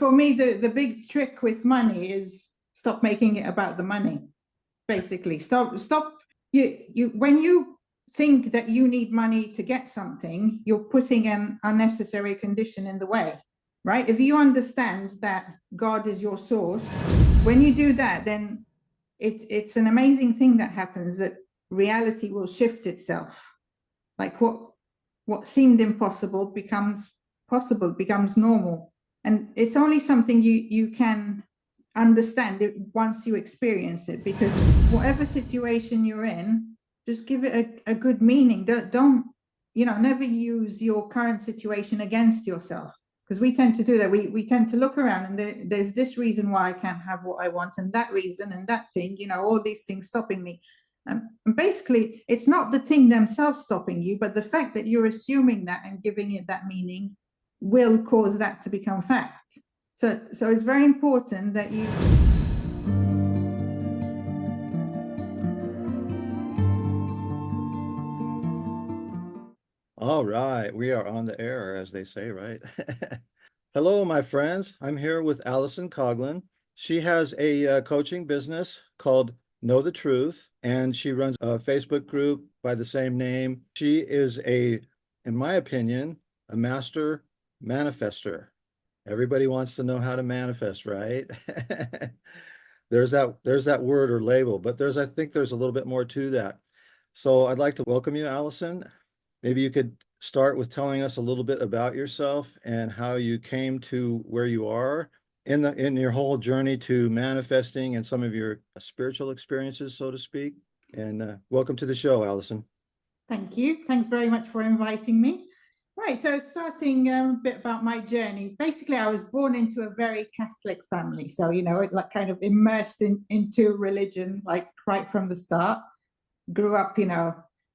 for me, the big trick with money is stop making it about the money. Basically, stop. You when you think that you need money to get something, you're putting an unnecessary condition in the way, right? If you understand that God is your source, when you do that, then it's an amazing thing that happens, that reality will shift itself. Like what seemed impossible becomes possible, becomes normal. And it's only something you can understand it once you experience it, because whatever situation you're in, just give it a good meaning. Don't never use your current situation against yourself, because we tend to do that. We tend to look around and there's this reason why I can't have what I want, and that reason and that thing, all these things stopping me. And basically, it's not the thing themselves stopping you, but the fact that you're assuming that and giving it that meaning will cause that to become fact. So it's very important that you... All right, we are on the air, as they say, right? Hello, my friends. I'm here with Allison Coughlin. She has a coaching business called Know the Truth, and she runs a Facebook group by the same name. She is in my opinion, a master manifester. Everybody wants to know how to manifest, right? There's that word or label, but I think there's a little bit more to that. So I'd like to welcome you, Allison. Maybe you could start with telling us a little bit about yourself and how you came to where you are in your whole journey to manifesting and some of your spiritual experiences, so to speak. And welcome to the show, Allison. Thank you. Thanks very much for inviting me. Right, so starting a bit about my journey. Basically, I was born into a very Catholic family. So, like kind of immersed into religion, like right from the start. Grew up,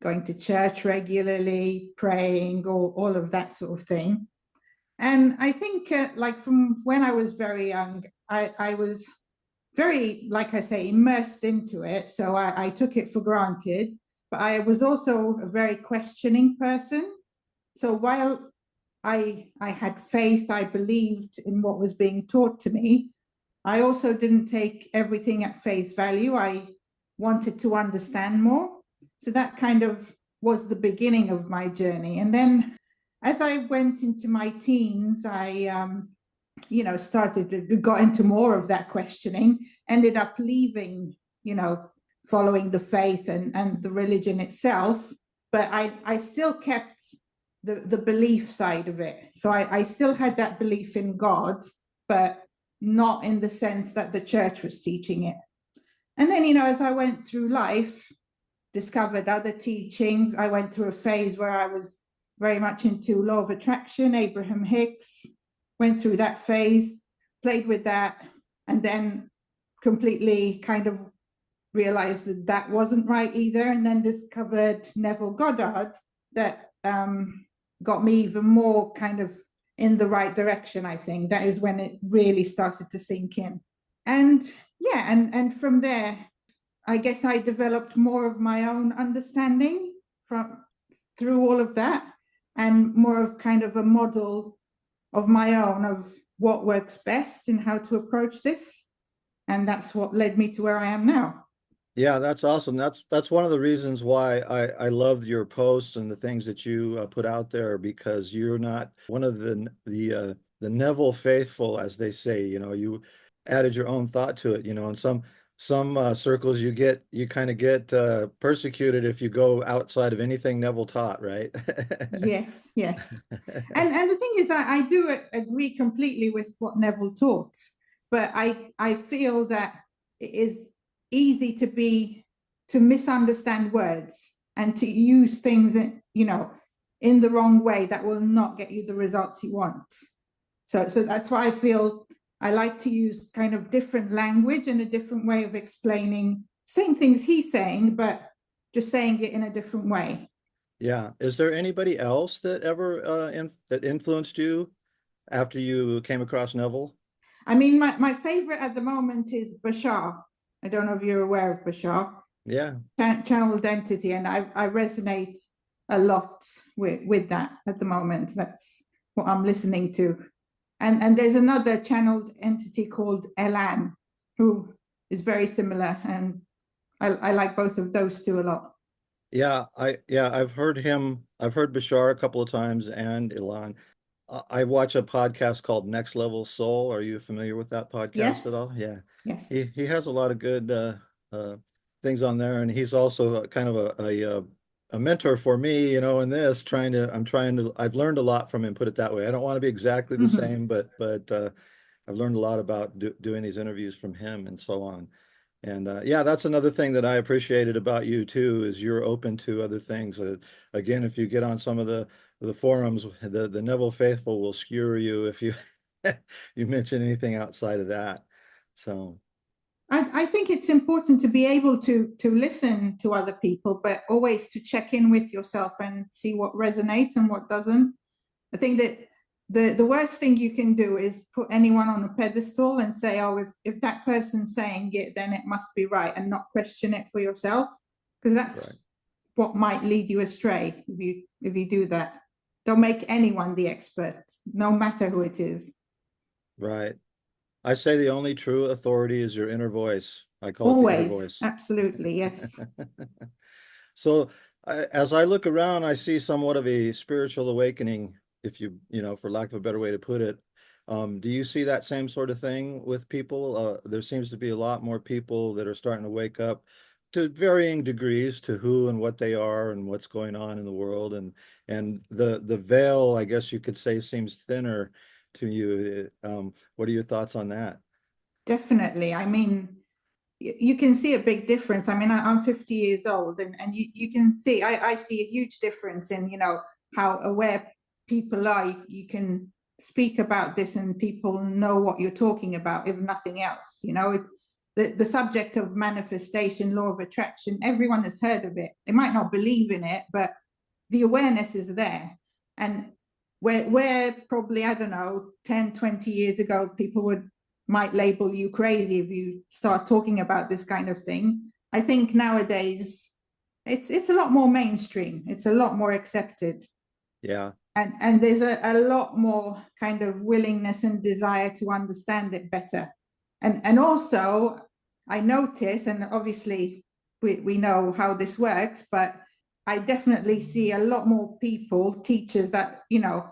going to church regularly, praying, all of that sort of thing. And I think like from when I was very young, I was very, like I say, immersed into it. So I took it for granted, but I was also a very questioning person. So while I had faith, I believed in what was being taught to me, I also didn't take everything at face value. I wanted to understand more. So that kind of was the beginning of my journey. And then as I went into my teens, I got into more of that questioning, ended up leaving, following the faith and the religion itself. But I still kept the belief side of it. So I still had that belief in God, but not in the sense that the church was teaching it. And then, as I went through life, discovered other teachings. I went through a phase where I was very much into law of attraction, Abraham Hicks, went through that phase, played with that, and then completely kind of realized that wasn't right either. And then discovered Neville Goddard, that got me even more kind of in the right direction, I think. That is when it really started to sink in. And yeah, and from there, I guess I developed more of my own understanding through all of that, and more of kind of a model of my own of what works best and how to approach this. And that's what led me to where I am now. Yeah, that's awesome. That's one of the reasons why I love your posts and the things that you put out there, because you're not one of the Neville faithful, as they say. You added your own thought to it. In some circles you kind of get persecuted if you go outside of anything Neville taught, right? Yes. And the thing is, I do agree completely with what Neville taught, but I feel that it is easy to misunderstand words and to use things in the wrong way that will not get you the results you want. So that's why I feel I like to use kind of different language and a different way of explaining same things he's saying, but just saying it in a different way. Yeah. Is there anybody else that ever that influenced you after you came across Neville? I mean, my favorite at the moment is Bashar. I don't know if you're aware of Bashar. Yeah. Channel identity, and I resonate a lot with that at the moment. That's what I'm listening to. And there's another channeled entity called Elan, who is very similar, and I like both of those two a lot. Yeah, I've heard him. I've heard Bashar a couple of times and Ilan. I watch a podcast called Next Level Soul. Are you familiar with that podcast at Yes, all? Yeah. yes. He has a lot of good things on there, and he's also kind of a mentor for me, in this I've learned a lot from him, put it that way. I don't want to be exactly the Mhm. same, but I've learned a lot about doing these interviews from him and so on. And yeah, that's another thing that I appreciated about you too, is you're open to other things. Again, if you get on some of the forums, the Neville faithful will skewer you if you you mention anything outside of that. So I think it's important to be able to listen to other people, but always to check in with yourself and see what resonates and what doesn't. I think that the worst thing you can do is put anyone on a pedestal and say, oh, if that person's saying it, then it must be right, and not question it for yourself, because that's right, what might lead you astray if you do that. Don't make anyone the expert, no matter who it is. right. I say the only true authority is your inner voice. I call it the inner Always, voice. absolutely, yes. So as I look around, I see somewhat of a spiritual awakening, if for lack of a better way to put it. Do you see that same sort of thing with people? There seems to be a lot more people that are starting to wake up to varying degrees to who and what they are and what's going on in the world. And the veil, I guess you could say, seems thinner to you. What are your thoughts on that? Definitely. I mean, you can see a big difference. I mean, I'm 50 years old, and you can see, I see a huge difference in, how aware people are. You can speak about this and people know what you're talking about, if nothing else. The subject of manifestation, law of attraction, everyone has heard of it. They might not believe in it, but the awareness is there. And where probably, I don't know, 10, 20 years ago, people might label you crazy if you start talking about this kind of thing. I think nowadays it's a lot more mainstream. It's a lot more accepted. Yeah. And there's a lot more kind of willingness and desire to understand it better. And also I notice, and obviously we know how this works, but I definitely see a lot more people, teachers that,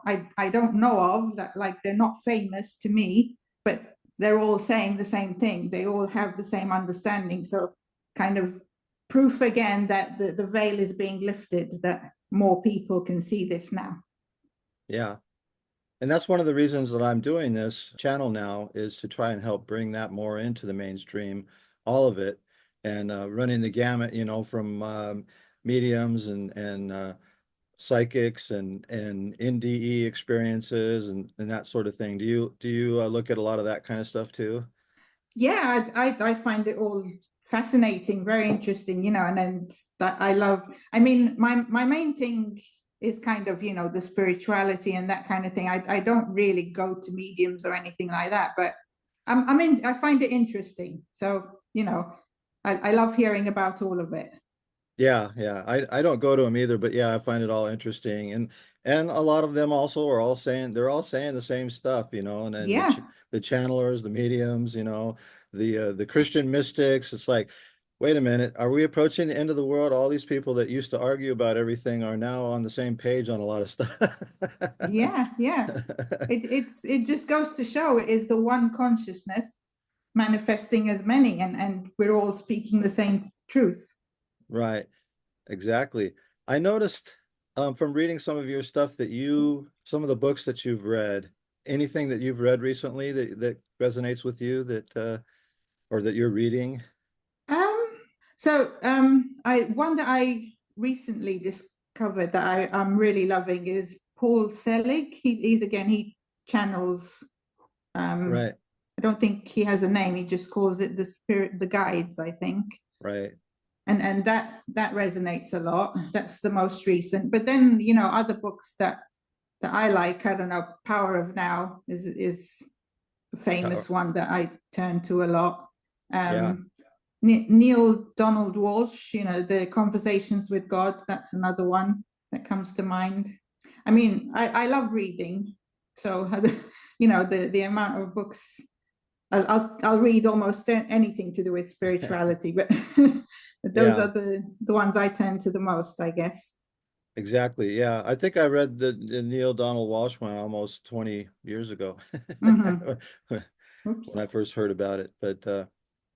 I don't know of, that, like, they're not famous to me, but they're all saying the same thing. They all have the same understanding. So kind of proof again that the veil is being lifted, that more people can see this now. Yeah. And that's one of the reasons that I'm doing this channel now, is to try and help bring that more into the mainstream, all of it, and running the gamut, from mediums and psychics and NDE experiences and that sort of thing. Do you look at a lot of that kind of stuff too? Yeah, I find it all fascinating, very interesting, and then that I love. I mean, my main thing is kind of, the spirituality and that kind of thing. I don't really go to mediums or anything like that, but I find it interesting. So, I love hearing about all of it. Yeah, yeah. I don't go to them either, but yeah, I find it all interesting. And a lot of them also are all saying, they're all saying the same stuff, and then Yeah, the channelers, the mediums, the Christian mystics. It's like, wait a minute, are we approaching the end of the world? All these people that used to argue about everything are now on the same page on a lot of stuff. yeah. It just goes to show it is the one consciousness manifesting as many, and we're all speaking the same truth. Right. Exactly. I noticed from reading some of your stuff that some of the books that you've read, anything that you've read recently that resonates with you, or that you're reading? Um, I one that I recently discovered that I'm really loving is Paul Selig. He channels. Um, Right, I don't think he has a name. He just calls it the guides, I think. right. And that resonates a lot. That's the most recent. But then, other books that I like. I don't know. Power of Now is a Oh, famous one that I turn to a lot. yeah, Neil Donald Walsh, the Conversations with God, that's another one that comes to mind. I mean, I love reading. So, the amount of books, I'll read almost anything to do with spirituality, but those Yeah, are the ones I turn to the most, I guess. exactly. Yeah, I think I read the Neil Donald Walsh one almost 20 years ago Mm-hmm. when Oops. I first heard about it. But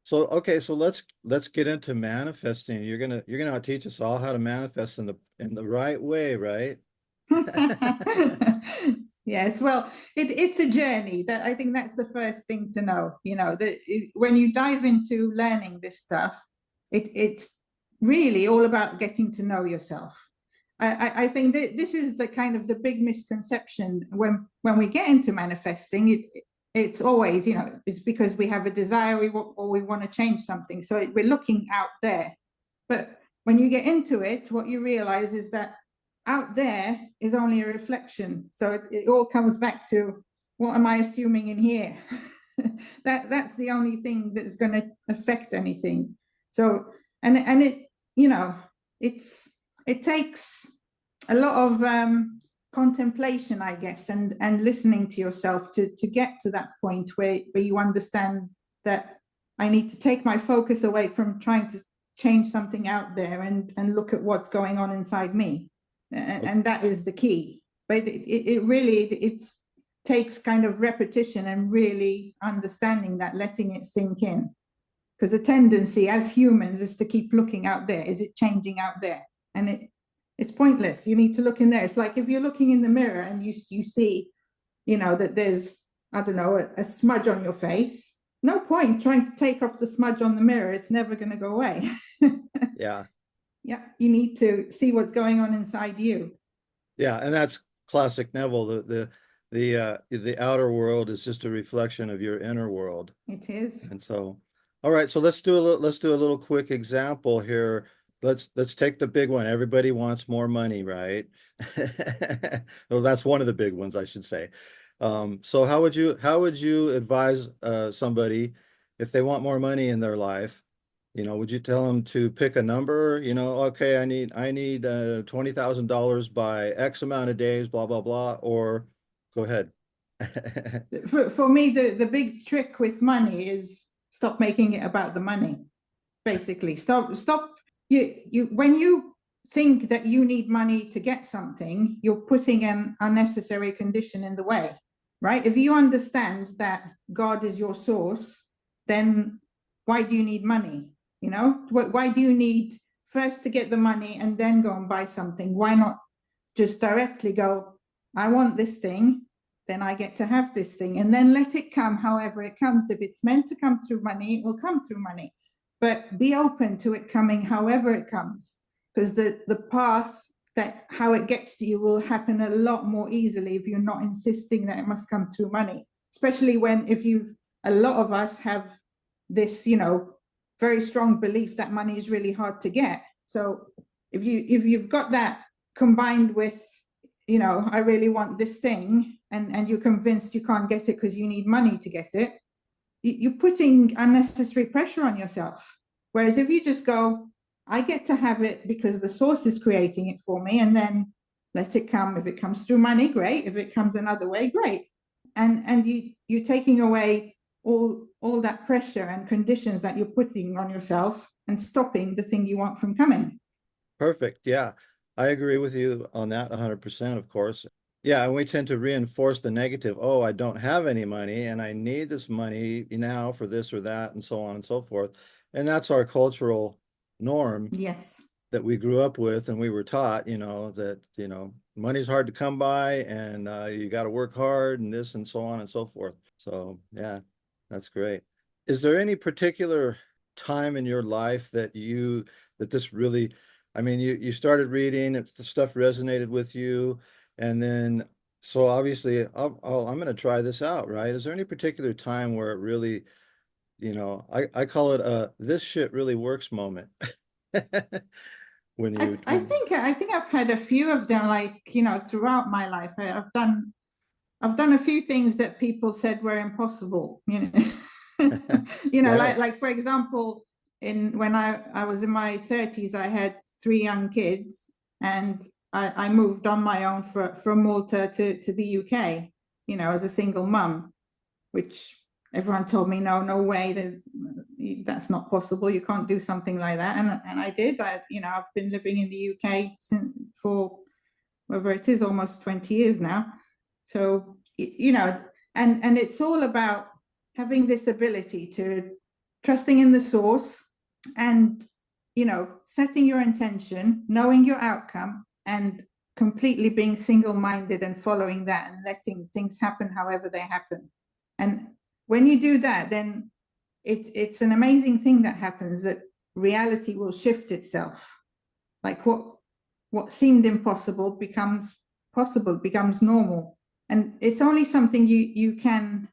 so okay, so let's get into manifesting. You're gonna teach us all how to manifest in the right way, right? Yes, well, it's a journey. That I think that's the first thing to know. When you dive into learning this stuff, it's really all about getting to know yourself. I think that this is the kind of the big misconception when we get into manifesting. It's always, it's because we have a desire, or we want to change something. So we're looking out there. But when you get into it, what you realize is that out there is only a reflection. So it all comes back to, what am I assuming in here? That's the only thing that's going to affect anything. So, and it, it takes a lot of contemplation, I guess, and listening to yourself to get to that point where you understand that I need to take my focus away from trying to change something out there and look at what's going on inside me. And that is the key. But it really takes kind of repetition and really understanding that, letting it sink in. Because the tendency as humans is to keep looking out there. Is it changing out there? And it's pointless. You need to look in there. It's like if you're looking in the mirror and you see, that there's, I don't know, a smudge on your face. No point trying to take off the smudge on the mirror. It's never going to go away. Yeah. Yeah, you need to see what's going on inside you. Yeah, and that's classic Neville. The outer world is just a reflection of your inner world. It is. And so, all right, so let's do a little quick example here. Let's take the big one. Everybody wants more money, right? Well, that's one of the big ones, I should say. So how would you advise somebody if they want more money in their life? Would you tell them to pick a number? Okay, I need $20,000 by X amount of days, blah blah blah, or go ahead. For me, the big trick with money is stop making it about the money. Basically, stop. You when you think that you need money to get something, you're putting an unnecessary condition in the way, right? If you understand that God is your source, then why do you need money? Why do you need first to get the money and then go and buy something? Why not just directly go, I want this thing, then I get to have this thing, and then let it come however it comes. If it's meant to come through money, it will come through money. But be open to it coming however it comes, because the path that how it gets to you will happen a lot more easily if you're not insisting that it must come through money. Especially a lot of us have this, very strong belief that money is really hard to get. So if you've got that combined with, I really want this thing, and you're convinced you can't get it because you need money to get it, you're putting unnecessary pressure on yourself. Whereas if you just go, I get to have it because the source is creating it for me, and then let it come. If it comes through money, great. If it comes another way, great. And you're taking away all that pressure and conditions that you're putting on yourself and stopping the thing you want from coming. Perfect. Yeah, I agree with you on that 100%, of course. Yeah, and we tend to reinforce the negative. Oh, I don't have any money and I need this money now for this or that, and so on and so forth. And that's our cultural norm Yes. that we grew up with, and we were taught, that, money's hard to come by, and you got to work hard and this and so on and so forth. So yeah, that's great. Is there any particular time in your life that this really, I mean, you started reading, the stuff resonated with you, and then so obviously I'm going to try this out, right? Is there any particular time where it really, I call it a this shit really works moment. When you I think I've had a few of them, like, throughout my life. I've done a few things that people said were impossible, right. like for example, when I was in my 30s, I had 3 young kids, and I moved on my own from Malta to the UK. as a single mum, which everyone told me, no way, that's not possible. You can't do something like that. And I did. I've been living in the UK for whether it is almost 20 years now. So, and it's all about having this ability to trusting in the source and, setting your intention, knowing your outcome, and completely being single-minded and following that and letting things happen however they happen. And when you do that, then it's an amazing thing that happens, that reality will shift itself. Like what seemed impossible becomes possible, becomes normal. And it's only something you can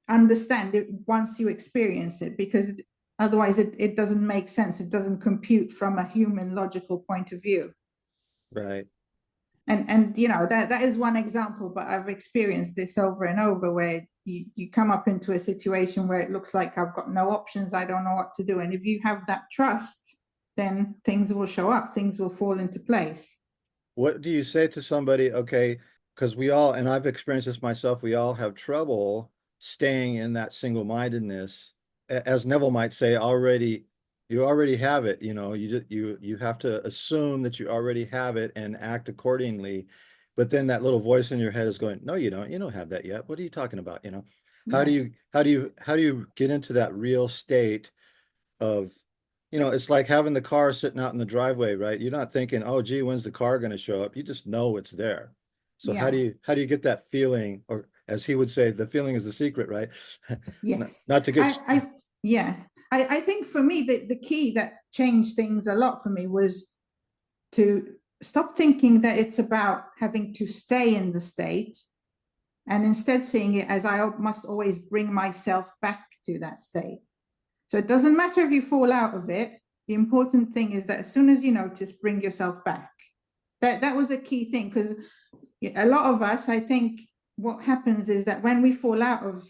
understand it once you experience it, because otherwise it doesn't make sense. It doesn't compute from a human logical point of view. Right. And that is one example, but I've experienced this over and over, where you come up into a situation where it looks like I've got no options, I don't know what to do. And if you have that trust, then things will show up, things will fall into place. What do you say to somebody, okay, because we all, and I've experienced this myself, we all have trouble staying in that single-mindedness. As Neville might say, you already have it, you have to assume that you already have it and act accordingly. But then that little voice in your head is going, no, you don't have that yet. What are you talking about? How do you get into that real state of, it's like having the car sitting out in the driveway, right? You're not thinking, oh, gee, when's the car going to show up? You just know it's there. So how do you get that feeling, or as he would say, the feeling is the secret, right? Yes. Not to get. I think for me, the key that changed things a lot for me was to stop thinking that it's about having to stay in the state, and instead seeing it as I must always bring myself back to that state. So it doesn't matter if you fall out of it. The important thing is that as soon as you notice, bring yourself back. That was a key thing, because a lot of us, I think what happens is that when we fall out of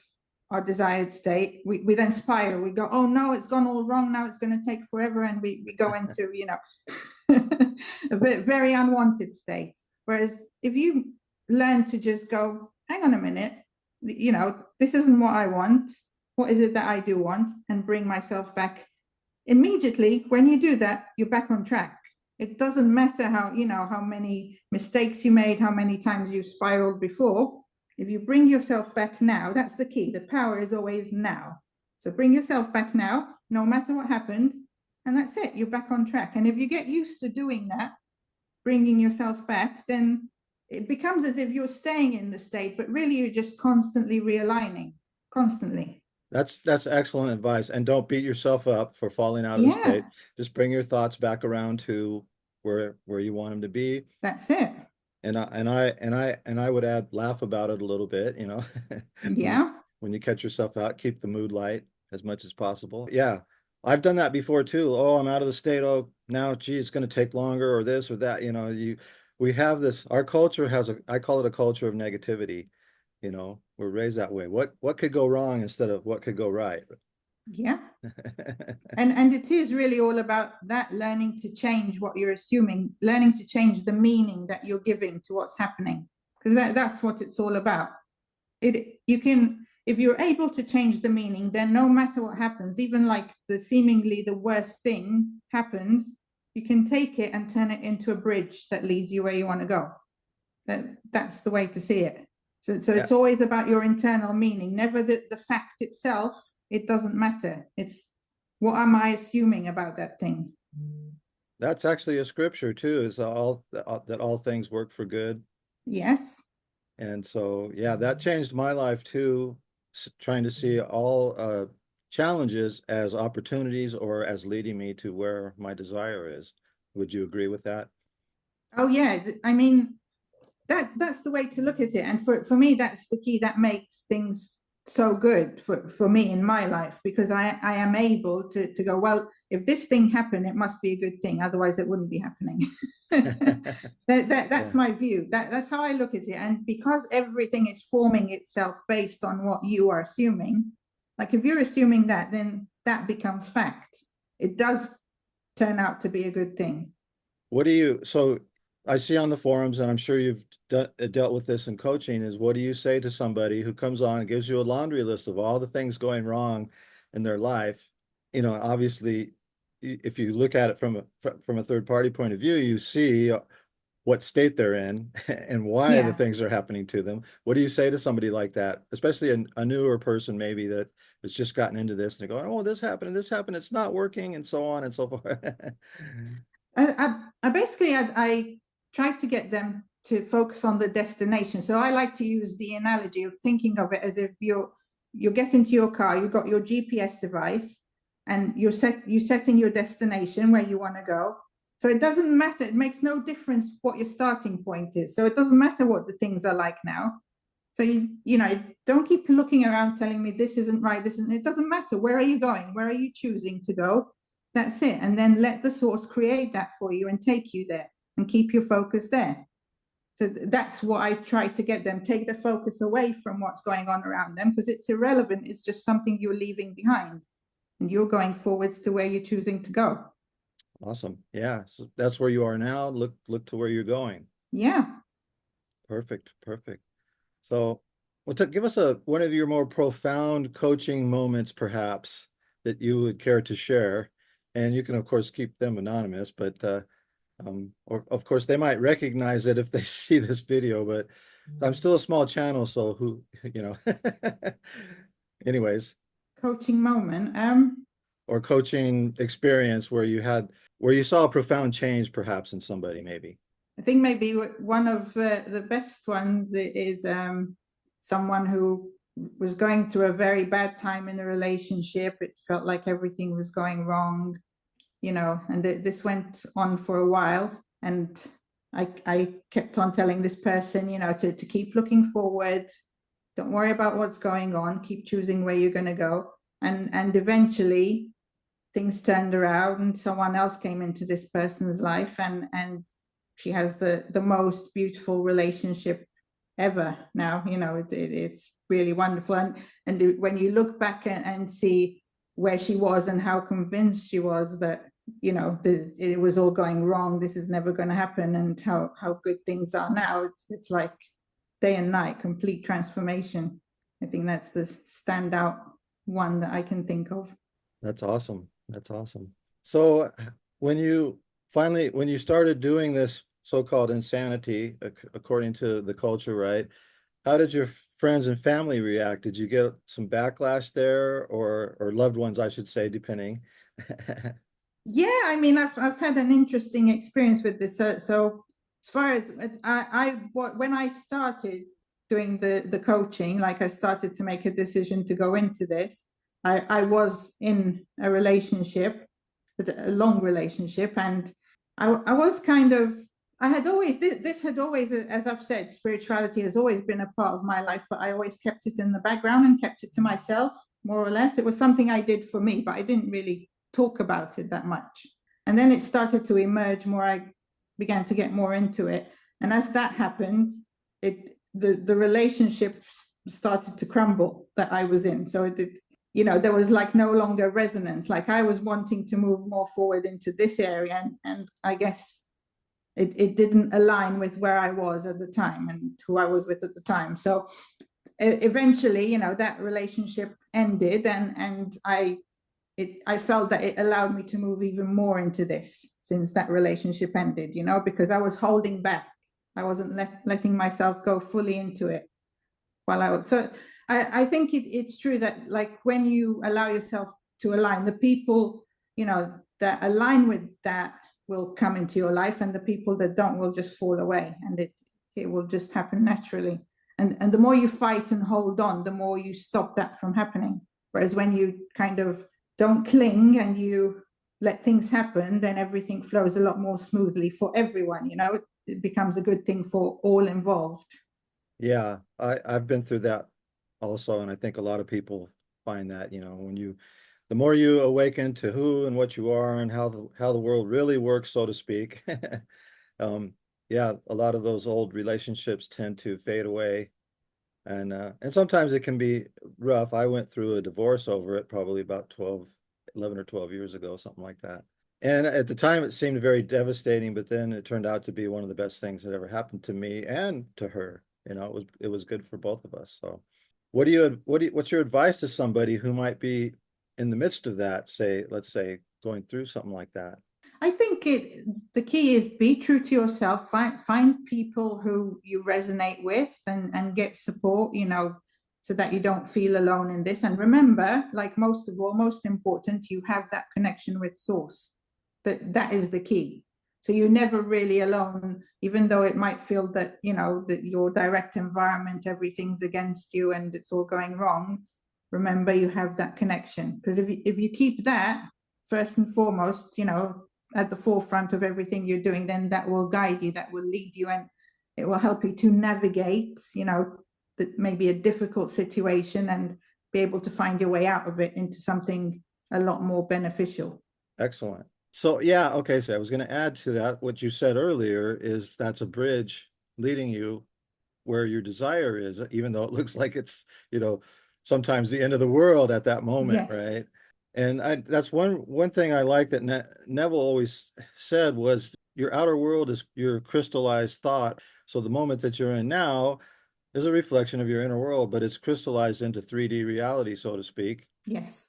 our desired state, we then spiral. We go, oh no, it's gone all wrong. Now it's going to take forever. And we go into, a very unwanted state. Whereas if you learn to just go, hang on a minute, this isn't what I want. What is it that I do want? And bring myself back. Immediately, when you do that, you're back on track. It doesn't matter how many mistakes you made, how many times you've spiraled before. If you bring yourself back now, that's the key. The power is always now. So bring yourself back now, no matter what happened, and that's it. You're back on track. And if you get used to doing that, bringing yourself back, then it becomes as if you're staying in the state, but really you're just constantly realigning, constantly. That's excellent advice. And don't beat yourself up for falling out of the state. Just bring your thoughts back around to where you want them to be. That's it. And I would add, laugh about it a little bit, Yeah. When you catch yourself out, keep the mood light as much as possible. Yeah. I've done that before too. Oh, I'm out of the state. Oh, now, gee, it's going to take longer, or this or that. We have this, our culture has I call it a culture of negativity. We're raised that way. What could go wrong instead of what could go right? Yeah. and it is really all about that, learning to change what you're assuming, learning to change the meaning that you're giving to what's happening, because that's what it's all about. If you're able to change the meaning, then no matter what happens, even like seemingly the worst thing happens, you can take it and turn it into a bridge that leads you where you want to go. That's the way to see it. So it's always about your internal meaning, never the fact itself. It doesn't matter. It's what am I assuming about that thing? That's actually a scripture too, is that all things work for good. Yes. And so, yeah, that changed my life too, trying to see all challenges as opportunities or as leading me to where my desire is. Would you agree with that? Oh yeah. I mean, that's the way to look at it. And for me, that's the key that makes things so good for me in my life, because I am able to go, well, if this thing happened, it must be a good thing, otherwise it wouldn't be happening. That's my view. That's how I look at it. And because everything is forming itself based on what you are assuming, like if you're assuming that, then that becomes fact. It does turn out to be a good thing. So I see on the forums, and I'm sure you've dealt with this in coaching, is what do you say to somebody who comes on and gives you a laundry list of all the things going wrong in their life? You know, obviously, if you look at it from a third party point of view, you see what state they're in and why the Yeah. things are happening to them. What do you say to somebody like that, especially a newer person maybe that has just gotten into this and they're going, oh, this happened, it's not working, and so on and so forth. I basically I try to get them to focus on the destination. So I like to use the analogy of thinking of it as if you get into your car, you've got your GPS device, and you're setting your destination where you want to go. So it doesn't matter. It makes no difference what your starting point is. So it doesn't matter what the things are like now. So you know, don't keep looking around telling me this isn't right, this isn't. It doesn't matter. Where are you going? Where are you choosing to go? That's it. And then let the source create that for you and take you there and keep your focus there. So that's what I try to get them, take the focus away from what's going on around them, because it's irrelevant. It's just something you're leaving behind and you're going forwards to where you're choosing to go. Awesome. Yeah. So that's where you are now. Look to where you're going. Yeah. Perfect. Perfect. So give us one of your more profound coaching moments, perhaps, that you would care to share. And you can, of course, keep them anonymous, but or of course they might recognize it if they see this video, but I'm still a small channel, so who, you know, anyways. Coaching moment. Or coaching experience where you saw a profound change, perhaps, in somebody, maybe. I think maybe one of the best ones is someone who was going through a very bad time in a relationship. It felt like everything was going wrong, you know, and this went on for a while. And I kept on telling this person, you know, to keep looking forward. Don't worry about what's going on. Keep choosing where you're going to go. And eventually things turned around and someone else came into this person's life, and she has the most beautiful relationship ever now. You know, it's really wonderful. And when you look back and see where she was and how convinced she was that, you know, it was all going wrong, this is never going to happen, and how good things are now, it's like day and night, complete transformation. I think that's the standout one that I can think of. That's awesome. That's awesome. So when you started doing this so-called insanity, according to the culture, right? How did your friends and family react? Did you get some backlash there, or loved ones, I should say, depending? Yeah, I mean, I've had an interesting experience with this. So as far as when I started doing the coaching, like I started to make a decision to go into this, I was in a relationship, a long relationship, and I was kind of, I had always, this had always, as I've said, spirituality has always been a part of my life, but I always kept it in the background and kept it to myself, more or less. It was something I did for me, but I didn't really talk about it that much. And then it started to emerge more. I began to get more into it. And as that happened, the relationship started to crumble that I was in. So you know, there was like no longer resonance. Like I was wanting to move more forward into this area. And I guess it didn't align with where I was at the time and who I was with at the time. So eventually, you know, that relationship ended, and I felt that it allowed me to move even more into this since that relationship ended, you know, because I was holding back. I wasn't letting myself go fully into it while I was. So I think it's true that, like, when you allow yourself to align, the people, you know, that align with that will come into your life, and the people that don't will just fall away, and it will just happen naturally. And the more you fight and hold on, the more you stop that from happening. Whereas when you kind of don't cling and you let things happen, then everything flows a lot more smoothly for everyone. You know, it becomes a good thing for all involved. Yeah, I've been through that also, and I think a lot of people find that, you know, the more you awaken to who and what you are and how the world really works, so to speak, yeah, a lot of those old relationships tend to fade away, and sometimes it can be rough. I went through a divorce over it probably about 11 or 12 years ago, something like that. And at the time, it seemed very devastating, but then it turned out to be one of the best things that ever happened to me and to her. You know, it was good for both of us. So, what's your advice to somebody who might be in the midst of that, say, let's say, going through something like that? I think the key is be true to yourself. Find people who you resonate with and get support, so that you don't feel alone in this. And remember, like most of all, most important, you have that connection with source. That is the key. So you're never really alone, even though it might feel that, that your direct environment, everything's against you and it's all going wrong. Remember, you have that connection. Because if you keep that first and foremost, at the forefront of everything you're doing, then that will guide you, that will lead you, and it will help you to navigate, that maybe a difficult situation and be able to find your way out of it into something a lot more beneficial. Excellent. So yeah, okay. So I was going to add to that what you said earlier is that's a bridge leading you where your desire is, even though it looks like it's, sometimes the end of the world at that moment, Yes. right? And that's one thing I like that Neville always said was your outer world is your crystallized thought. So the moment that you're in now is a reflection of your inner world, but it's crystallized into 3D reality, so to speak. Yes.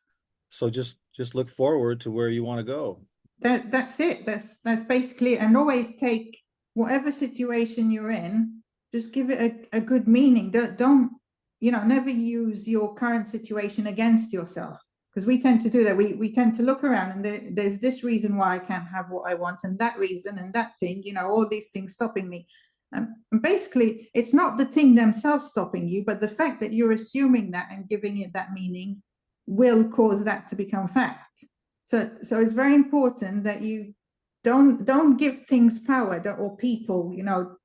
So just look forward to where you want to go. That's it. That's basically it. And always take whatever situation you're in, just give it a good meaning. Don't never use your current situation against yourself, because we tend to do that. We tend to look around and there's this reason why I can't have what I want, and that reason and that thing, all these things stopping me. And basically, it's not the thing themselves stopping you, but the fact that you're assuming that and giving it that meaning will cause that to become fact. So it's very important that you don't give things power, or people,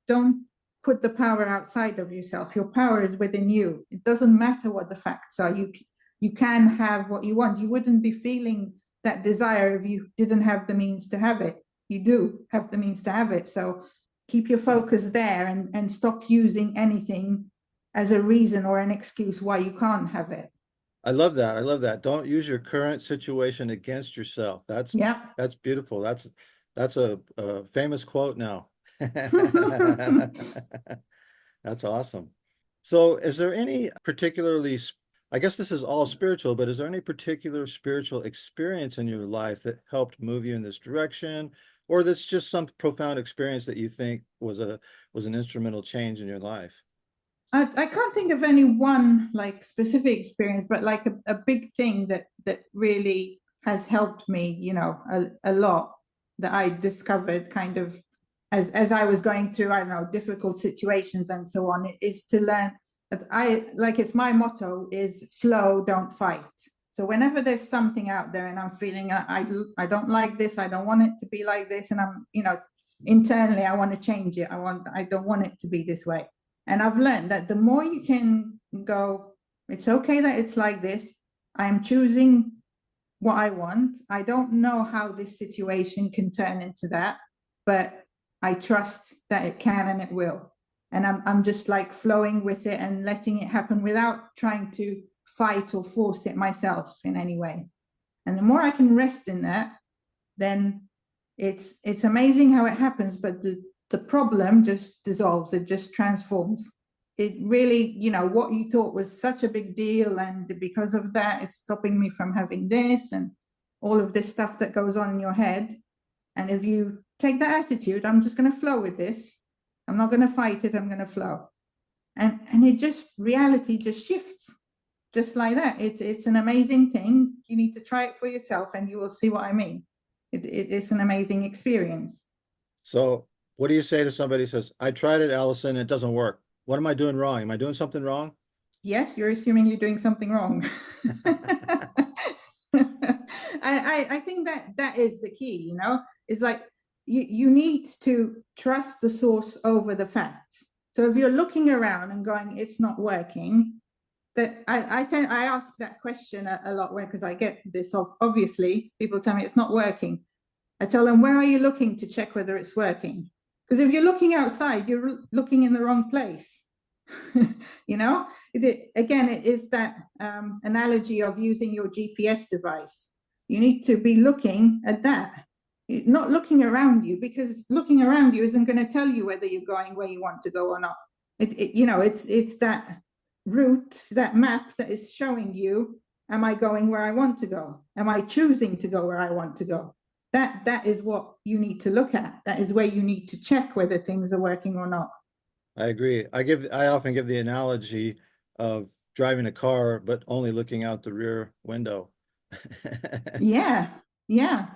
don't put the power outside of yourself. Your power is within you. It doesn't matter what the facts are. You can have what you want. You wouldn't be feeling that desire if you didn't have the means to have it. You do have the means to have it. So keep your focus there and stop using anything as a reason or an excuse why you can't have it. I love that. I love that. Don't use your current situation against yourself. That's beautiful. That's a famous quote now. That's awesome. So is there any particularly, I guess this is all spiritual, but is there any particular spiritual experience in your life that helped move you in this direction, or that's just some profound experience that you think was an instrumental change in your life? I can't think of any one like specific experience, but like a big thing that really has helped me, a lot, that I discovered kind of as I was going through, I don't know, difficult situations and so on, is to learn that it's my motto is flow, don't fight. So whenever there's something out there and I'm feeling I don't like this, I don't want it to be like this, and I'm, internally I want to change it. I don't want it to be this way. And I've learned that the more you can go, it's okay that it's like this. I'm choosing what I want. I don't know how this situation can turn into that, but I trust that it can and it will. And I'm just like flowing with it and letting it happen without trying to fight or force it myself in any way. And the more I can rest in that, then it's amazing how it happens. But the problem just dissolves, it just transforms. It really, what you thought was such a big deal, and because of that, it's stopping me from having this and all of this stuff that goes on in your head. And if you take that attitude, I'm just going to flow with this. I'm not going to fight it. I'm going to flow. And it just, reality just shifts just like that. It's an amazing thing. You need to try it for yourself and you will see what I mean. It's an amazing experience. So what do you say to somebody who says, I tried it, Allison, it doesn't work. What am I doing wrong? Am I doing something wrong? Yes, you're assuming you're doing something wrong. I think that is the key, it's like you need to trust the source over the facts. So if you're looking around and going, it's not working, that I ask that question a lot, because I get this, obviously people tell me it's not working. I tell them, where are you looking to check whether it's working? Because if you're looking outside, you're looking in the wrong place. Again, it is that analogy of using your GPS device. You need to be looking at that. not looking around you, because looking around you isn't going to tell you whether you're going where you want to go or not. It's that route, that map that is showing you, am I going where I want to go? Am I choosing to go where I want to go? That is what you need to look at. That is where you need to check whether things are working or not. I agree. I often give the analogy of driving a car, but only looking out the rear window. Yeah, yeah.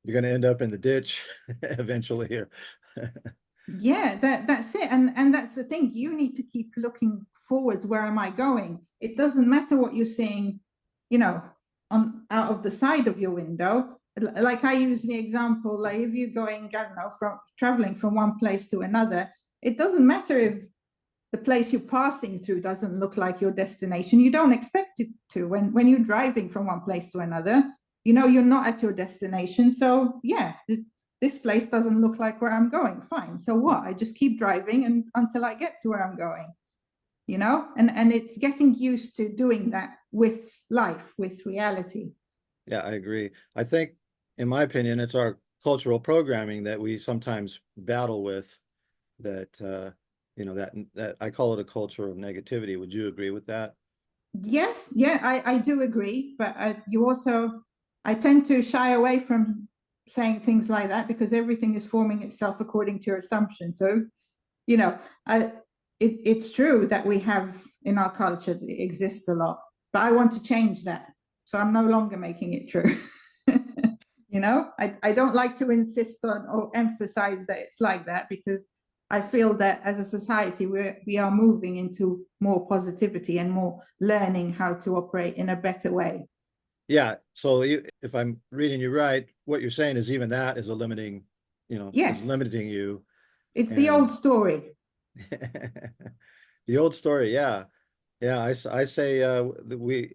You're going to end up in the ditch eventually here. Yeah, that's it. And that's the thing. You need to keep looking forwards. Where am I going? It doesn't matter what you're seeing, on out of the side of your window. Like I use the example, like if you're going, I don't know, from traveling from one place to another, it doesn't matter if the place you're passing through doesn't look like your destination. You don't expect it to. When you're driving from one place to another, you're not at your destination. So yeah, this place doesn't look like where I'm going. Fine. So what? I just keep driving and until I get to where I'm going, and it's getting used to doing that with life, with reality. Yeah, I agree. I think, in my opinion, it's our cultural programming that we sometimes battle with that, that I call it a culture of negativity. Would you agree with that? Yes, yeah, I do agree. But I tend to shy away from saying things like that because everything is forming itself according to your assumption. So, you know, I, it's true that we have in our culture, it exists a lot, but I want to change that. So I'm no longer making it true. I don't like to insist on or emphasize that it's like that because I feel that as a society, we are moving into more positivity and more learning how to operate in a better way. Yeah. So if I'm reading you right, what you're saying is even that is a limiting, is Yes, limiting you. it's the old story. The old story. Yeah. Yeah. I say that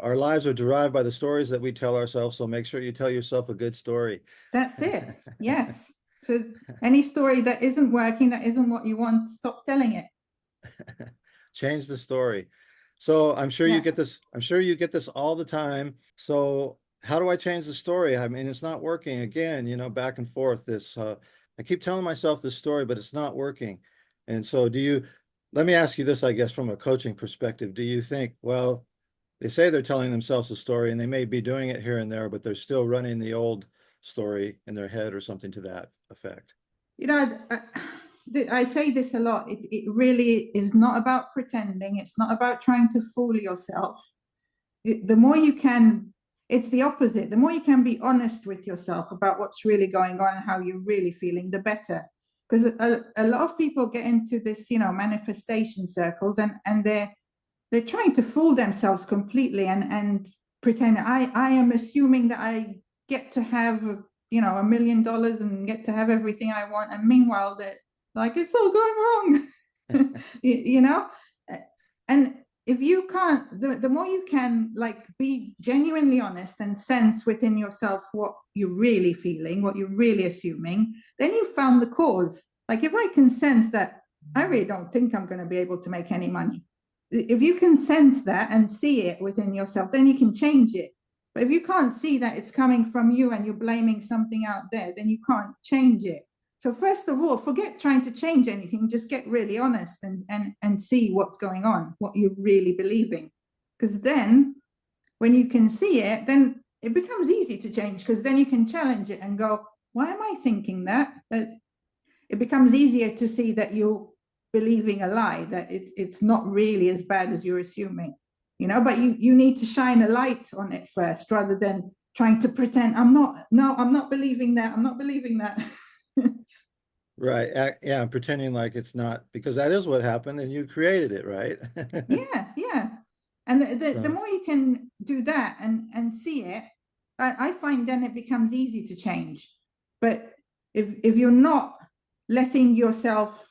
our lives are derived by the stories that we tell ourselves. So make sure you tell yourself a good story. That's it. Yes. So any story that isn't working, that isn't what you want, stop telling it. Change the story. So I'm sure you Yeah. get this. I'm sure you get this all the time. So how do I change the story? I mean, it's not working again, back and forth. I keep telling myself this story, but it's not working. And so let me ask you this, I guess, from a coaching perspective. Do you think, well, they say they're telling themselves a story and they may be doing it here and there, but they're still running the old story in their head or something to that effect? I say this a lot. It really is not about pretending. It's not about trying to fool yourself. The more you can, it's the opposite. The more you can be honest with yourself about what's really going on and how you're really feeling, the better. Because a lot of people get into this, manifestation circles and they're trying to fool themselves completely and pretend I am assuming that I get to have $1 million and get to have everything I want, and meanwhile that like it's all going wrong. you know and if you can't, the more you can like be genuinely honest and sense within yourself what you're really feeling, what you're really assuming, then you've found the cause. Like if I can sense that I really don't think I'm going to be able to make any money, if you can sense that and see it within yourself, then you can change it. But if you can't see that it's coming from you and you're blaming something out there, then you can't change it. So first of all, forget trying to change anything. Just get really honest and see what's going on, what you're really believing. Because then when you can see it, then it becomes easy to change because then you can challenge it and go, why am I thinking that? That it becomes easier to see that you're believing a lie, that it's not really as bad as you're assuming, but you need to shine a light on it first rather than trying to pretend I'm not believing that. I'm not believing that. Right. Yeah. Pretending like it's not, because that is what happened and you created it, right? Yeah. And the So, more you can do that and see it, I find then it becomes easy to change. But if you're not letting yourself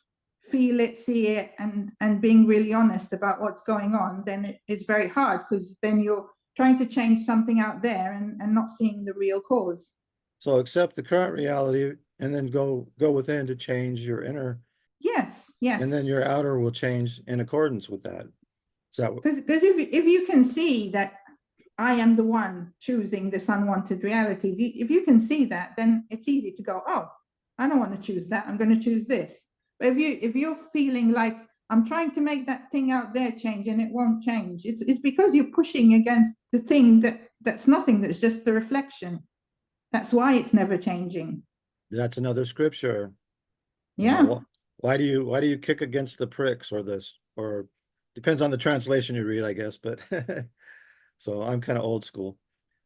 feel it, see it, and being really honest about what's going on, then it's very hard because then you're trying to change something out there and not seeing the real cause. so accept the current reality and then go within to change your inner, Yes, and then yes. your outer will change in accordance with that. Is that what? Because if you can see that I am the one choosing this unwanted reality. If you can see that, then it's easy to go, oh, I don't want to choose that. I'm going to choose this. But if you're feeling like I'm trying to make that thing out there change and it won't change, it's because you're pushing against the thing that's nothing, that's just the reflection. That's why it's never changing. That's another scripture. Yeah. Why do you kick against the pricks, or this, or depends on the translation you read, I guess, but so I'm kind of old school.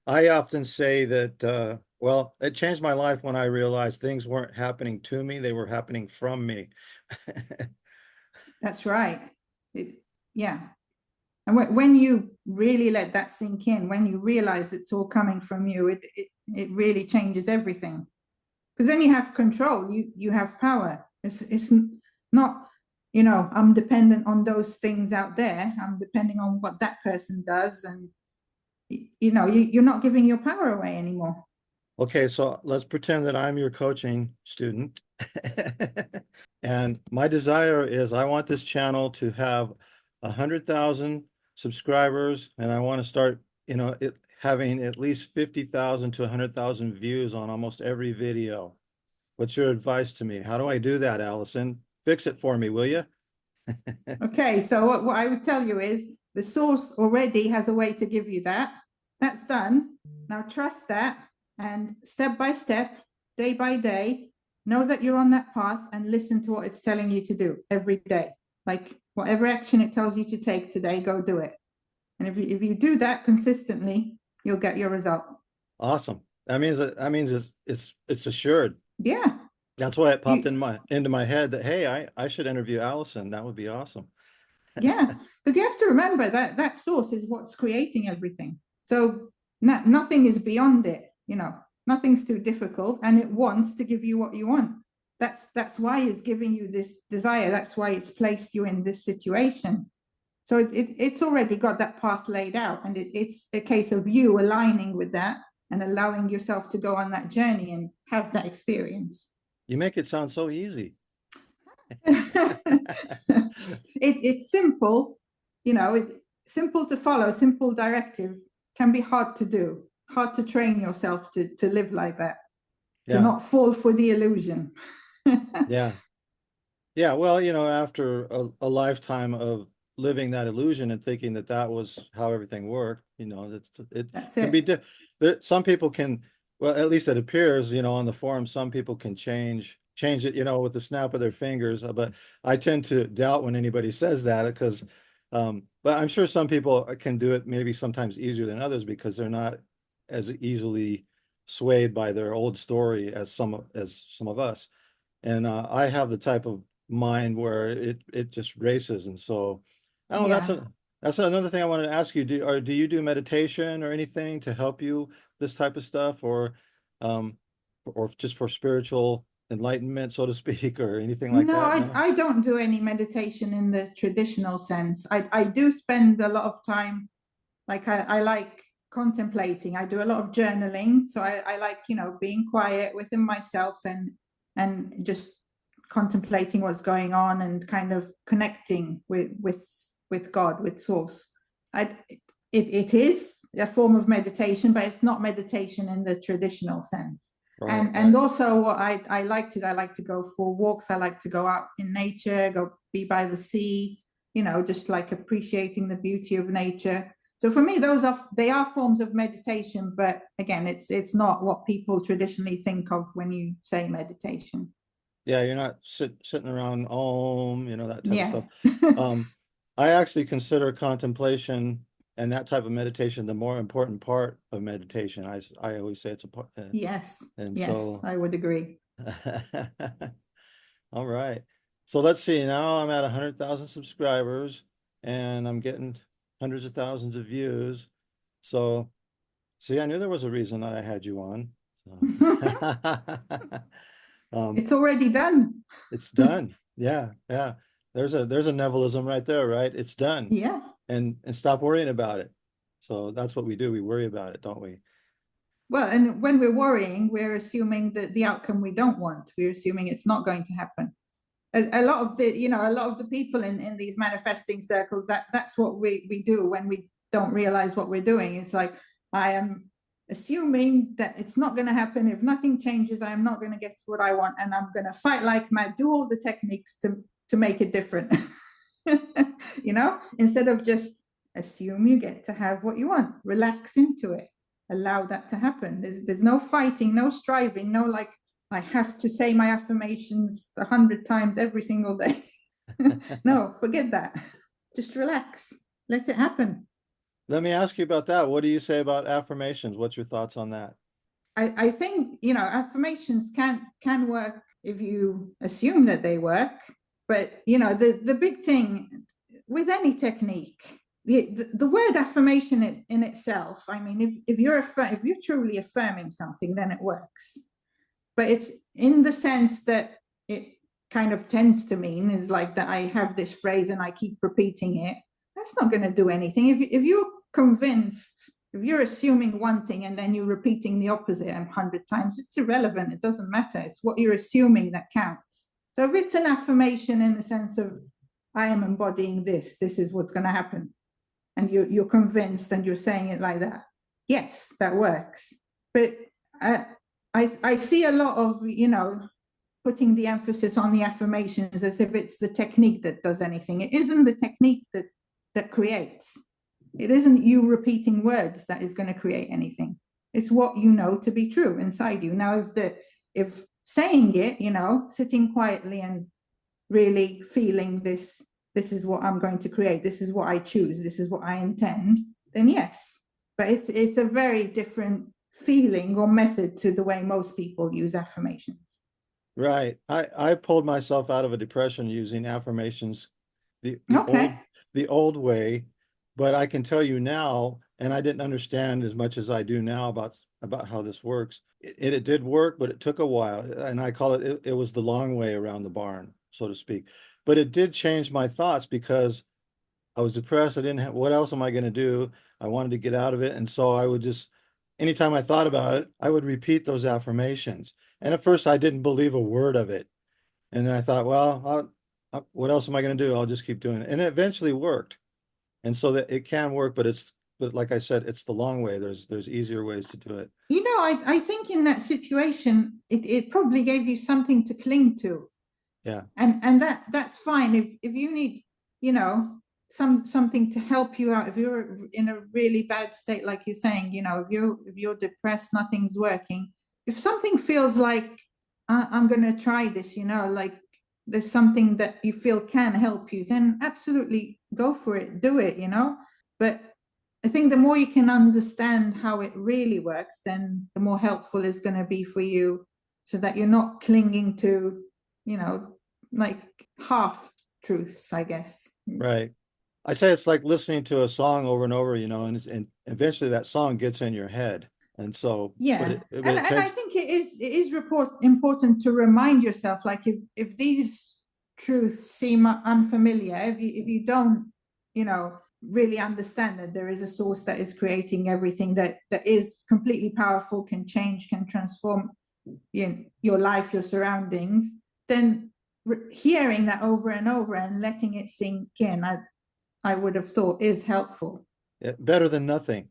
I often say that, well, it changed my life when I realized things weren't happening to me, they were happening from me. That's right. Yeah. And when you really let that sink in, when you realize it's all coming from you, it really changes everything. Because then you have control, you have power. It's not, I'm dependent on those things out there. I'm depending on what that person does. And, you're not giving your power away anymore. Okay, so let's pretend that I'm your coaching student. And my desire is I want this channel to have 100,000 subscribers, and I want to start, having at least 50,000 to 100,000 views on almost every video. What's your advice to me? How do I do that, Allison? Fix it for me, will you? Okay, so what I would tell you is the source already has a way to give you that. That's done. Now trust that, and step by step, day by day, know that you're on that path and listen to what it's telling you to do every day. Like whatever action it tells you to take today, go do it. And if you do that consistently, you'll get your result. Awesome. That means it's assured. Yeah. That's why it popped into my head that, hey, I should interview Allison. That would be awesome. Yeah, because you have to remember that source is what's creating everything. So nothing is beyond it, nothing's too difficult, and it wants to give you what you want. That's why it's giving you this desire. That's why it's placed you in this situation. So it's already got that path laid out, and it's a case of you aligning with that and allowing yourself to go on that journey and have that experience. You make it sound so easy. It's simple, simple to follow, simple directive, can be hard to do, hard to train yourself to live like that, to not fall for the illusion. Yeah. Well, after a lifetime of living that illusion and thinking that was how everything worked, That's can be some people can, well, at least it appears, on the forum, some people can change it, with the snap of their fingers. But I tend to doubt when anybody says that, because, but I'm sure some people can do it maybe sometimes easier than others because they're not as easily swayed by their old story as some of us. And I have the type of mind where it just races. And so, that's another thing I wanted to ask you. Do you do meditation or anything to help you this type of stuff, or just for spiritual enlightenment, so to speak, or anything like that? No, I don't do any meditation in the traditional sense. I do spend a lot of time, like I like contemplating. I do a lot of journaling. So I like, being quiet within myself and just contemplating what's going on and kind of connecting with God, with source. It is a form of meditation, but it's not meditation in the traditional sense. Right, and also what I like to go for walks. I like to go out in nature, go be by the sea, just like appreciating the beauty of nature. So for me, they are forms of meditation, but again, it's not what people traditionally think of when you say meditation. Yeah, you're not sitting around that type of stuff. I actually consider contemplation and that type of meditation the more important part of meditation. I always say it's a part. Yes. And yes, so I would agree. All right. So let's see. Now I'm at 100,000 subscribers and I'm getting hundreds of thousands of views. So, see, I knew there was a reason that I had you on. So. It's already done. It's done. Yeah. There's a Nevilism right there, right? It's done. Yeah. And stop worrying about it. So that's what we do. We worry about it, don't we? Well, and when we're worrying, we're assuming that the outcome we don't want. We're assuming it's not going to happen. A lot of the people in these manifesting circles, that's what we do when we don't realize what we're doing. It's like, I am assuming that it's not going to happen. If nothing changes, I am not going to get what I want, and I'm going to fight like mad, do all the techniques to make it different. Instead of just assume you get to have what you want, relax into it, allow that to happen. There's no fighting, no striving, no like, I have to say my affirmations 100 times every single day. No, forget that. Just relax, let it happen. Let me ask you about that. What do you say about affirmations? What's your thoughts on that? I think, affirmations can work if you assume that they work. But, the big thing with any technique, the word affirmation in itself, I mean, if you're truly affirming something, then it works. But it's in the sense that it kind of tends to mean is like that I have this phrase and I keep repeating it. That's not going to do anything. If you're convinced, if you're assuming one thing and then you're repeating the opposite 100 times, it's irrelevant. It doesn't matter. It's what you're assuming that counts. So if it's an affirmation in the sense of, I am embodying this is what's going to happen, and you're convinced and you're saying it like that, yes, that works. But I see a lot of, putting the emphasis on the affirmations as if it's the technique that does anything. It isn't the technique that creates. It isn't you repeating words that is going to create anything. It's what you know to be true inside you. Now, if saying it, sitting quietly and really feeling this is what I'm going to create, this is what I choose, this is what I intend, then yes. But it's a very different feeling or method to the way most people use affirmations. Right. I pulled myself out of a depression using affirmations the old way, but I can tell you now, and I didn't understand as much as I do now about how this works. It did work, but it took a while, and I call it was the long way around the barn, so to speak. But it did change my thoughts because I was depressed. I didn't have, what else am I going to do? I wanted to get out of it, and so I would just, anytime I thought about it, I would repeat those affirmations. And at first, I didn't believe a word of it, and then I thought, well, what else am I going to do? I'll just keep doing it, and it eventually worked. And so that it can work, but like I said, it's the long way. There's easier ways to do it. I think in that situation, it probably gave you something to cling to. Yeah. And that's fine. If you need, something to help you out, if you're in a really bad state, like you're saying, if you're depressed, nothing's working. If something feels like I'm going to try this, like there's something that you feel can help you, then absolutely go for it, do it, But I think the more you can understand how it really works, then the more helpful it's going to be for you, so that you're not clinging to, like half truths, I guess. Right. I say it's like listening to a song over and over, and eventually that song gets in your head. And so, yeah, and I think it is important to remind yourself, like if these truths seem unfamiliar, if you don't, really understand that there is a source that is creating everything, that is completely powerful, can change, can transform your life, your surroundings, then hearing that over and over and letting it sink in, I would have thought is helpful. Better than nothing.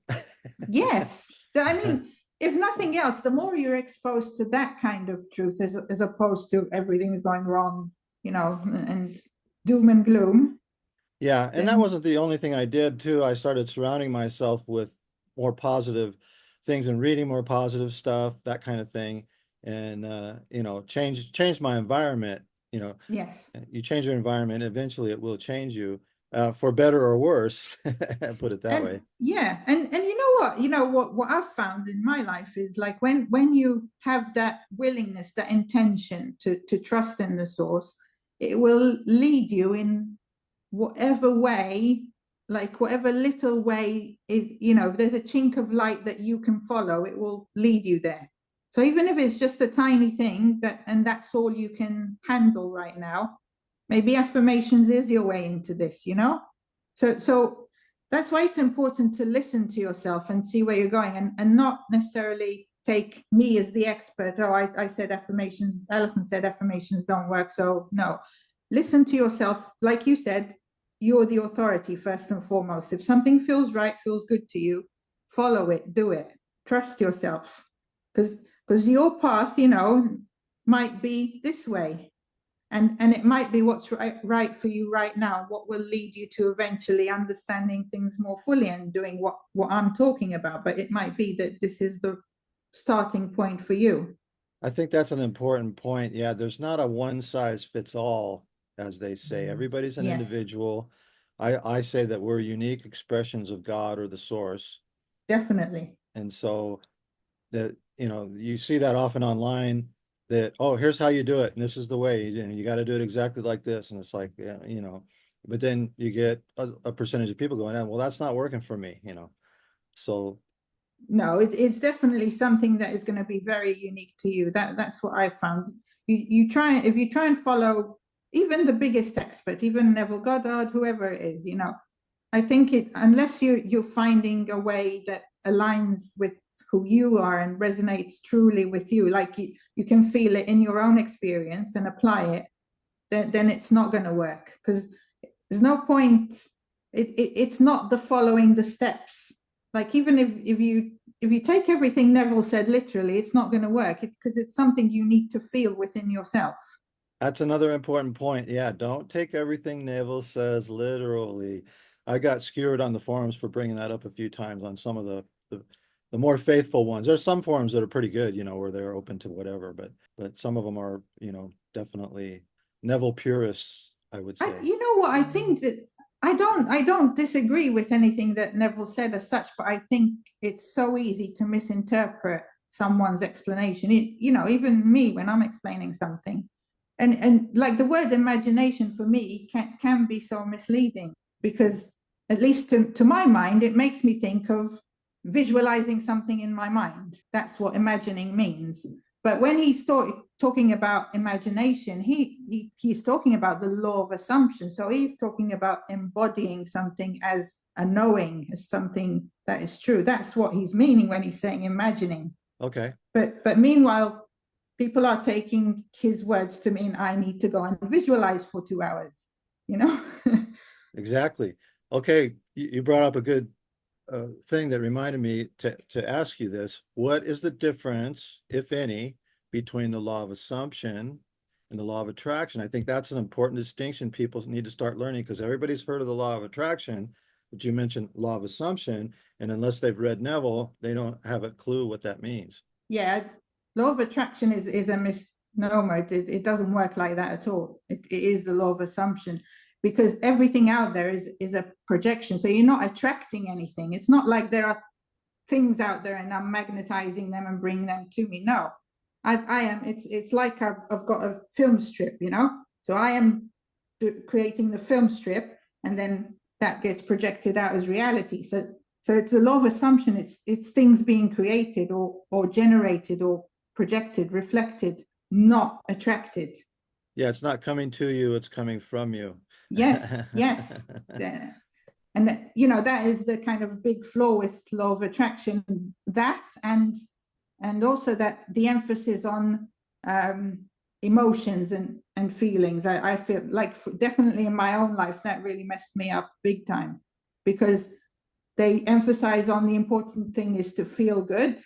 Yes. I mean, if nothing else, the more you're exposed to that kind of truth, as opposed to everything is going wrong, and doom and gloom. Yeah, and that wasn't the only thing I did too. I started surrounding myself with more positive things and reading more positive stuff, that kind of thing. And change my environment. Yes. You change your environment, eventually it will change you. For better or worse, put it that way. Yeah, and you know what I've found in my life is like when you have that willingness, that intention to trust in the source, it will lead you in whatever way, like whatever little way if there's a chink of light that you can follow, it will lead you there. So even if it's just a tiny thing and that's all you can handle right now, maybe affirmations is your way into this, so that's why it's important to listen to yourself and see where you're going, and not necessarily take me as the expert. I said affirmations, Allison said affirmations don't work, so no. Listen to yourself, like you said, you're the authority first and foremost. If something feels right, feels good to you, follow it, do it, trust yourself, because your path, might be this way, and it might be what's right for you right now, what will lead you to eventually understanding things more fully and doing what I'm talking about. But it might be that this is the starting point for you. I think that's an important point. Yeah, there's not a one size fits all, as they say. Everybody's an Yes, individual. I say that we're unique expressions of God or the source. definitely. And so that, you see that often online that, oh, here's how you do it. And this is the way, and you got to do it exactly like this. And it's like, yeah, but then you get a percentage of people going, well, that's not working for me, So No, it's definitely something that is going to be very unique to you. That's what I found. If you try and follow even the biggest expert, even Neville Goddard, whoever it is, I think unless you're finding a way that aligns with who you are and resonates truly with you, like you can feel it in your own experience and apply it, then it's not going to work, because there's no point. It's not the following the steps. Like, even if you take everything Neville said literally, it's not going to work, because it's something you need to feel within yourself. that's another important point. Yeah, don't take everything Neville says literally. I got skewered on the forums for bringing that up a few times on some of the more faithful ones. There's some forums that are pretty good, where they're open to whatever, but some of them are, definitely Neville purists, I would say. You know what? I think that I don't disagree with anything that Neville said as such, but I think it's so easy to misinterpret someone's explanation. Even me, when I'm explaining something, and like the word imagination for me can be so misleading, because at least to my mind, it makes me think of visualizing something in my mind. That's what imagining means. But when he's talking about imagination, he's talking about the law of assumption. So he's talking about embodying something as a knowing, as something that is true. That's what he's meaning when he's saying imagining. Okay. But meanwhile, people are taking his words to mean I need to go and visualize for 2 hours, Exactly. Okay, you brought up a good thing that reminded me to ask you this. What is the difference, if any, between the law of assumption and the law of attraction? I think that's an important distinction people need to start learning, because everybody's heard of the law of attraction, but you mentioned law of assumption, and unless they've read Neville, they don't have a clue what that means. Yeah, law of attraction is a misnomer. It doesn't work like that at all. It is the law of assumption, because everything out there is a projection. So you're not attracting anything. It's not like there are things out there and I'm magnetizing them and bringing them to me. No, I am. It's like I've got a film strip, so I am creating the film strip, and then that gets projected out as reality. So it's a law of assumption. It's things being created or generated or projected, reflected, not attracted. Yeah, it's not coming to you, it's coming from you. Yes, yes. And that is the kind of big flaw with law of attraction, that and also that the emphasis on emotions and feelings. I feel like definitely in my own life that really messed me up big time, because they emphasize on the important thing is to feel good,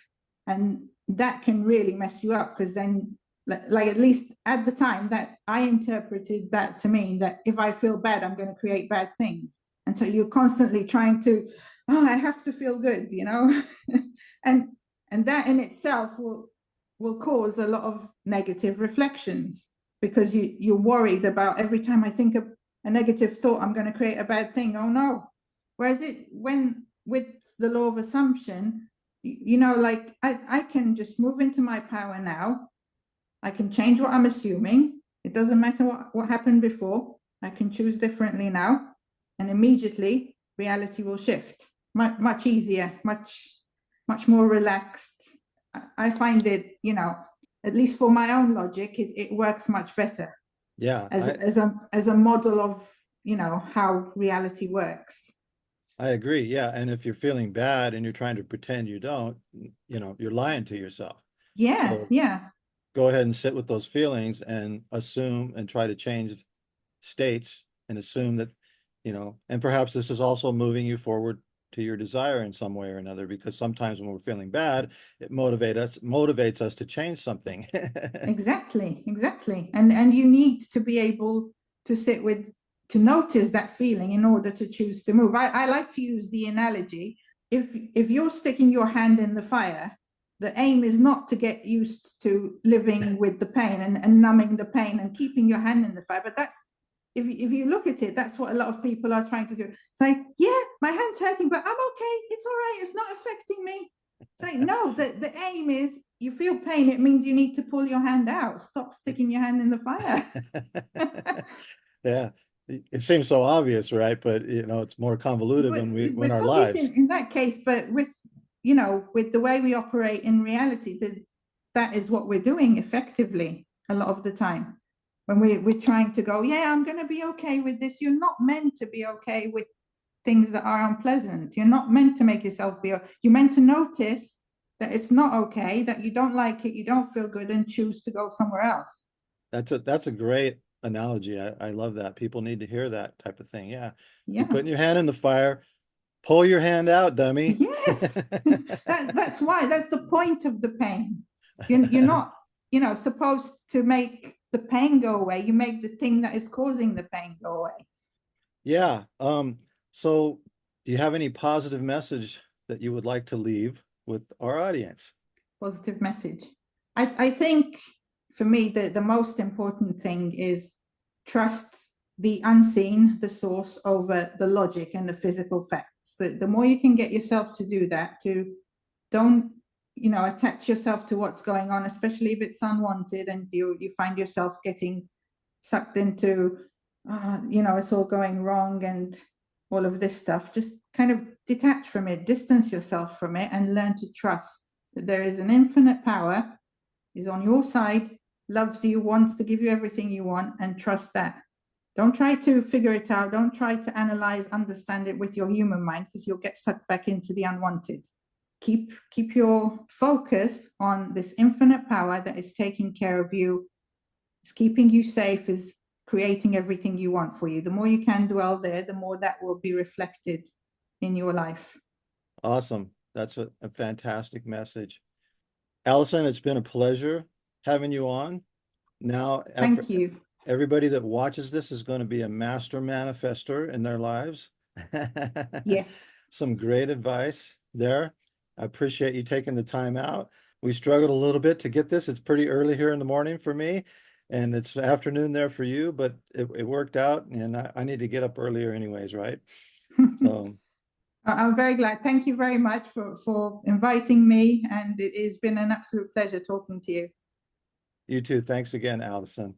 and that can really mess you up, because then, like, at least at the time, that I interpreted that to mean that if I feel bad, I'm going to create bad things. And so you're constantly trying to, I have to feel good, and that in itself will cause a lot of negative reflections, because you're worried about every time I think of a negative thought, I'm going to create a bad thing. Oh no. Whereas when with the law of assumption, like I can just move into my power now. I can change what I'm assuming. It doesn't matter what happened before. I can choose differently now, and immediately reality will shift. Much easier, much more relaxed. I find it, at least for my own logic, it works much better. Yeah, as a model of, how reality works. I agree. Yeah. And if you're feeling bad and you're trying to pretend you don't, you're lying to yourself. Yeah, So yeah. go ahead and sit with those feelings and assume and try to change states and assume that, you know, and perhaps this is also moving you forward to your desire in some way or another, because sometimes when we're feeling bad, it motivates us to change something. Exactly, exactly. And you need to be able to sit with, to notice that feeling in order to choose to move. I like to use the analogy, if you're sticking your hand in the fire, the aim is not to get used to living with the pain and numbing the pain and keeping your hand in the fire. But that's, if you look at it, that's what a lot of people are trying to do. It's like, yeah, my hand's hurting, but I'm okay. It's all right. It's not affecting me. It's like, no, the aim is, you feel pain, it means you need to pull your hand out. Stop sticking your hand in the fire. Yeah, it seems so obvious, right? But you know, it's more convoluted when It's our obvious lives. in that case, but with, you know, with the way we operate in reality, that is what we're doing effectively a lot of the time. When we're trying to go, yeah, I'm going to be okay with this. You're not meant to be okay with things that are unpleasant. You're not meant to make yourself be, you're meant to notice that it's not okay, that you don't like it, you don't feel good, and choose to go somewhere else. That's a great analogy. I love that. People need to hear that type of thing. Yeah. You're Yeah. putting your hand in the fire, pull your hand out, dummy. Yes. That's why, that's the point of the pain. You're not, you know, supposed to make the pain go away. You make the thing that is causing the pain go away. Yeah. So do you have any positive message that you would like to leave with our audience? Positive message. I think for me, the most important thing is trust the unseen, the source, over the logic and the physical facts. The more you can get yourself to do that, to don't, you know, attach yourself to what's going on, especially if it's unwanted and you find yourself getting sucked into, you know, it's all going wrong and all of this stuff. Just kind of detach from it, distance yourself from it, and learn to trust that there is an infinite power, is on your side, loves you, wants to give you everything you want, and trust that. Don't try to figure it out. Don't try to analyze, understand it with your human mind, because you'll get sucked back into the unwanted. Keep your focus on this infinite power that is taking care of you, is keeping you safe, is creating everything you want for you. The more you can dwell there, the more that will be reflected in your life. Awesome. That's a fantastic message. Allison, it's been a pleasure having you on. Now, Thank you. everybody that watches this is going to be a master manifester in their lives. Yes. Some great advice there. I appreciate you taking the time out. We struggled a little bit to get this. It's pretty early here in the morning for me, and it's afternoon there for you, but it worked out, and I need to get up earlier anyways, right? So I'm very glad. Thank you very much for inviting me, and it has been an absolute pleasure talking to you. you too. Thanks again, Allison.